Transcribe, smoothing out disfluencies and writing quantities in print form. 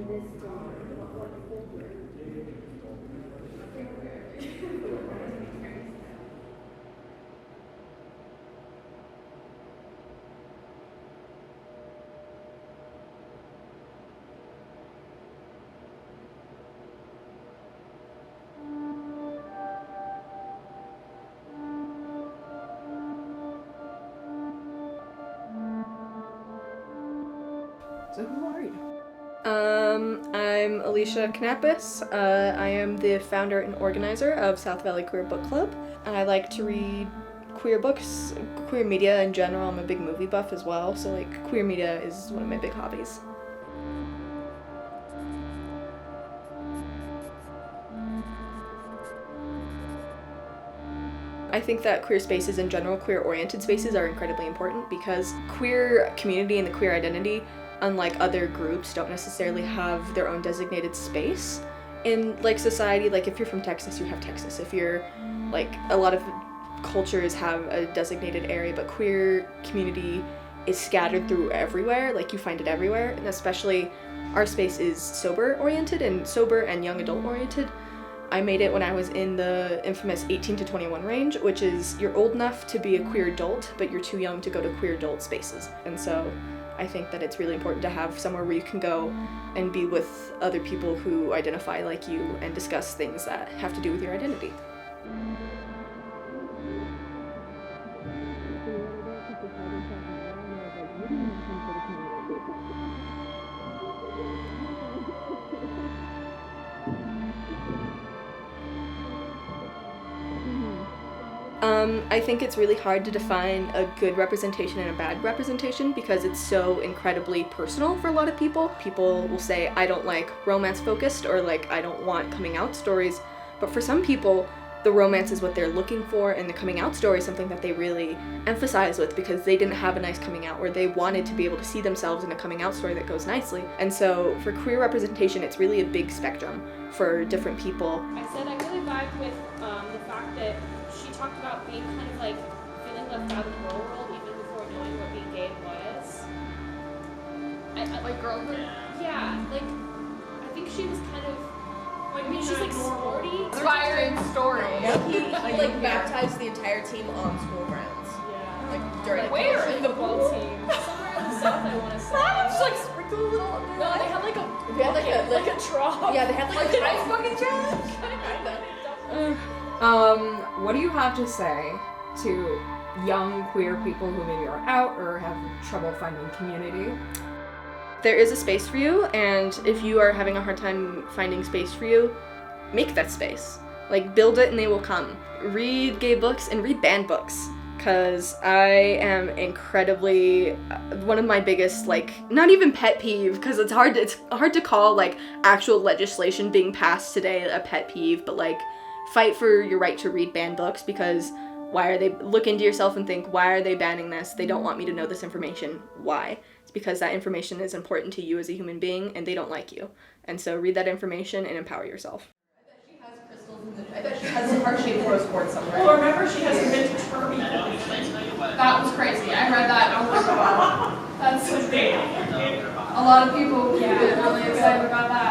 So who are you? I'm Alicia Knappis. I am the founder and organizer of South Valley Queer Book Club. I like to read queer books, queer media in general. I'm a big movie buff as well, so like queer media is one of my big hobbies. I think that queer spaces in general, queer-oriented spaces, are incredibly important because queer community and the queer identity, unlike other groups, don't necessarily have their own designated space in like society. Like if you're from Texas, you have Texas. If you're like, a lot of cultures have a designated area, but queer community is scattered through everywhere. Like you find it everywhere, and especially our space is sober-oriented and sober and young adult-oriented. I made it when I was in the infamous 18 to 21 range, which is you're old enough to be a queer adult, but you're too young to go to queer adult spaces. And so I think that it's really important to have somewhere where you can go and be with other people who identify like you and discuss things that have to do with your identity. I think it's really hard to define a good representation and a bad representation because it's so incredibly personal for a lot of people. People will say, I don't like romance-focused, or like, I don't want coming out stories. But for some people, the romance is what they're looking for, and the coming out story is something that they really emphasize with because they didn't have a nice coming out, or they wanted to be able to see themselves in a coming out story that goes nicely. And so for queer representation, it's really a big spectrum for different people. I said I really vibed with the fact that she talked about being kind of like feeling left out of the girl world even before knowing what being gay was. Like girlhood? Yeah, like I think she was kind of, I mean, she's like sporty. Inspiring story. He like baptized the entire team on school grounds. Yeah. Like during Where? In the football team. Somewhere in the south, I want to say. Just like sprinkle a little on there. No, they had like a They had like a trough. Yeah, they had like a ice bucket challenge. What do you have to say to young queer people who maybe are out or have trouble finding community? There is a space for you, and if you are having a hard time finding space for you, make that space. Like, build it and they will come. Read gay books and read banned books, because I am incredibly, one of my biggest, like, not even pet peeve, because it's hard to call, like, actual legislation being passed today a pet peeve, but, like, fight for your right to read banned books, because look into yourself and think, why are they banning this? They don't want me to know this information. Why? It's because that information is important to you as a human being, and they don't like you. And so read that information and empower yourself. I bet she has some heart-shaped rose quartz somewhere. Well, remember she has a vintage Furby. That was crazy. I read that and I was like, wow. That's so big. A lot of people get really excited about that.